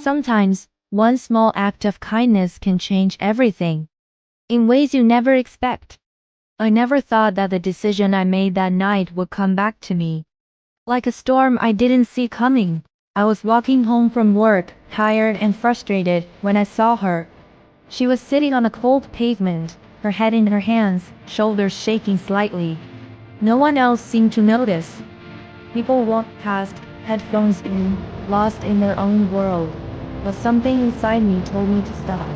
Sometimes, one small act of kindness can change everything in ways you never expect. I never thought that the decision I made that night would come back to me like a storm I didn't see coming. I was walking home from work, tired and frustrated, when I saw her. She was sitting on a cold pavement, her head in her hands, shoulders shaking slightly. No one else seemed to notice. People walked past, headphones in, lost in their own world. But something inside me told me to stop.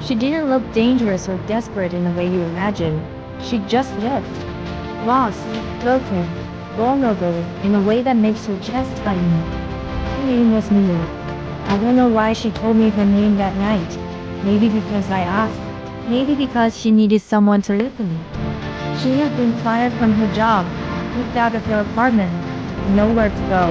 She didn't look dangerous or desperate in the way you imagine. She just looked lost, broken, vulnerable in a way that makes her chest tighten. Her name was Mia. I don't know why she told me her name that night. Maybe because I asked. Maybe because she needed someone to listen. She had been fired from her job, kicked out of her apartment, nowhere to go.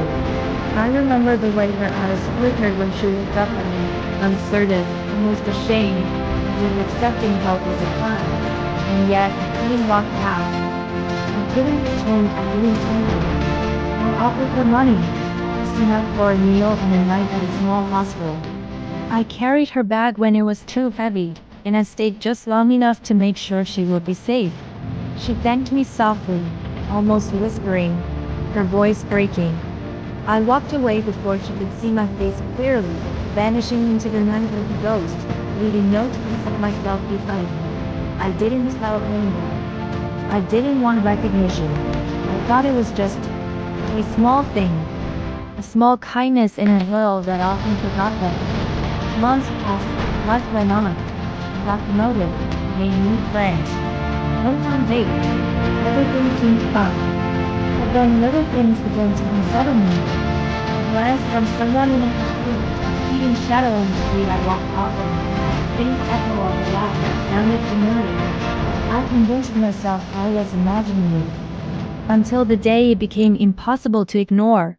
I remember the way her eyes flickered when she looked up at me, uncertain, almost ashamed, as if accepting help was a crime. And yet, he walked past. I didn't pretend I didn't see her. I offered her money, just enough for a meal and a night at a small hospital. I carried her bag when it was too heavy, and I stayed just long enough to make sure she would be safe. She thanked me softly, almost whispering, her voice breaking. I walked away before she could see my face clearly, vanishing into the night like a ghost, leaving no trace of myself behind. I didn't tell anyone. I didn't want recognition. I thought it was just a small thing, a small kindness in a world that often forgotten. Months passed, life went on. I got promoted, made new friends. Went on dates. Everything seemed fine. But then little things began to unsettle me. A glance from someone in a cafe, a fleeting shadow on the street I walked often. Faint echo of a laugh that sounded familiar. I convinced myself I was imagining it. Until the day it became impossible to ignore.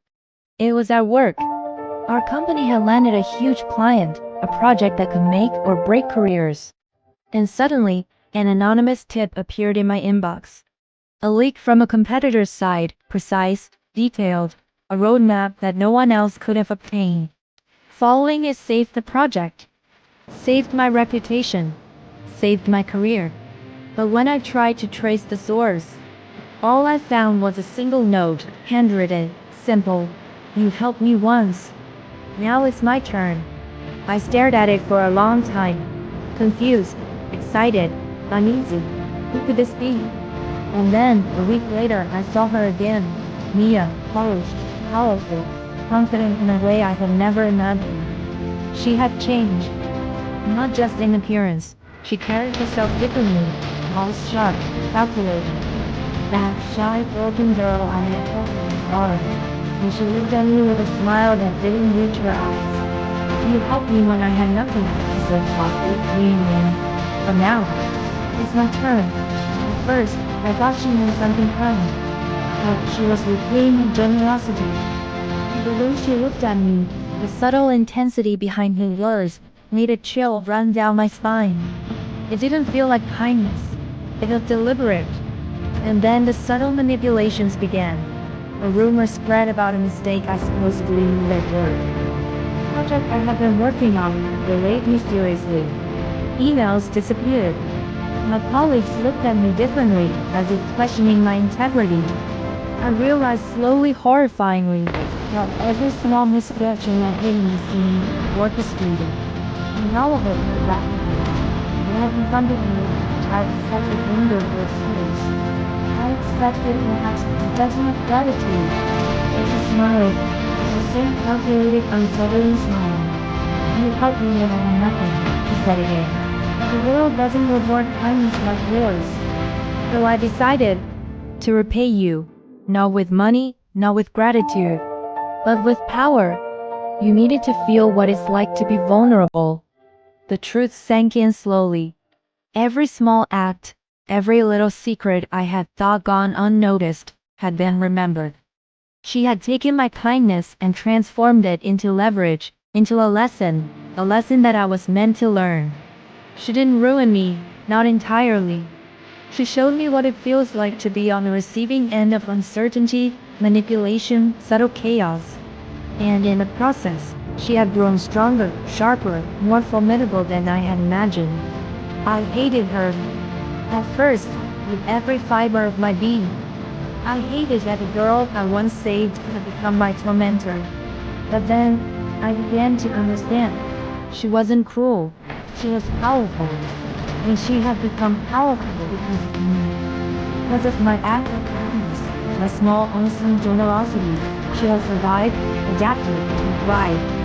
It was at work. Our company had landed a huge client, a project that could make or break careers. And suddenly, an anonymous tip appeared in my inbox. A leak from a competitor's side, precise, detailed, a roadmap that no one else could have obtained. Following it saved the project, saved my reputation, saved my career. But when I tried to trace the source, all I found was a single note, handwritten, simple. You helped me once. Now it's my turn. I stared at it for a long time, confused, excited, uneasy. Who could this be? And then, a week later, I saw her again. Mia, polished, powerful, confident in a way I had never imagined. She had changed. Not just in appearance. She carried herself differently, all sharp, calculating. That shy, broken girl I had felt in the dark. And she looked at me with a smile that didn't reach her eyes. You helped me when I had nothing, she said softly, leaning in. But now, it's my turn. At first, I thought she meant something kind. But she was repaying her generosity. The way she looked at me, the subtle intensity behind her words, made a chill run down my spine. It didn't feel like kindness. It felt deliberate. And then the subtle manipulations began. A rumor spread about a mistake I supposedly knew at work. The project I had been working on delayed mysteriously. Emails disappeared. My colleagues looked at me differently, as if questioning my integrity. I realized slowly, horrifyingly, that every small misstep in my hidden seemed orchestrated. And all of it went back to me. When I confronted me, I expected anger or tears. I expected perhaps confession of gratitude. But she smiled, the same calculated, unsettling smile. You helped me when I had nothing, she said again. The world doesn't reward kindness like yours. So I decided to repay you, not with money, not with gratitude, but with power. You needed to feel what it's like to be vulnerable. The truth sank in slowly. Every small act, every little secret I had thought gone unnoticed, had been remembered. She had taken my kindness and transformed it into leverage, into a lesson that I was meant to learn. She didn't ruin me, not entirely. She showed me what it feels like to be on the receiving end of uncertainty, manipulation, subtle chaos. And in the process, She had grown stronger, sharper, more formidable than I had imagined. I hated her. At first, with every fiber of my being. I hated that the girl I once saved had become my tormentor. But then, I began to understand. She wasn't cruel. She was powerful. And she had become powerful because of my act of kindness, my small, unseen generosity. She has survived, adapted, and thrived.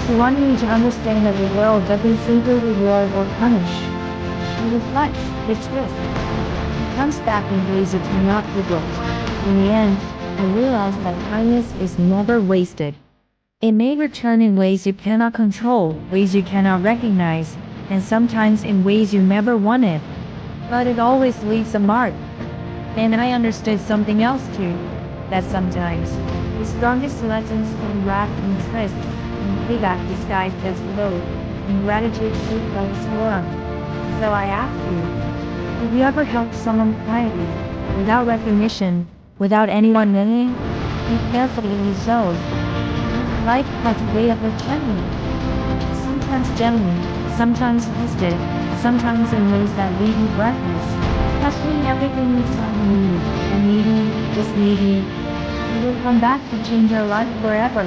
She wanted me to understand that the world doesn't simply reward or punish. It reflects, it twists, it comes back in ways that do not regret. In the end, I realized that kindness is never wasted. It may return in ways you cannot control, ways you cannot recognize, and sometimes in ways you never wanted. But it always leaves a mark. And I understood something else too, that sometimes the strongest lessons come wrapped in trust, in payback disguised as love, in gratitude shaped like storm. So I ask you, have you ever helped someone quietly, without recognition, without anyone knowing? Be careful in your zone. Life has a way of returning. Sometimes gently, sometimes twisted, sometimes in ways that leave you breathless. Questioning everything you saw in you, and maybe, just maybe, it will come back to change your life forever.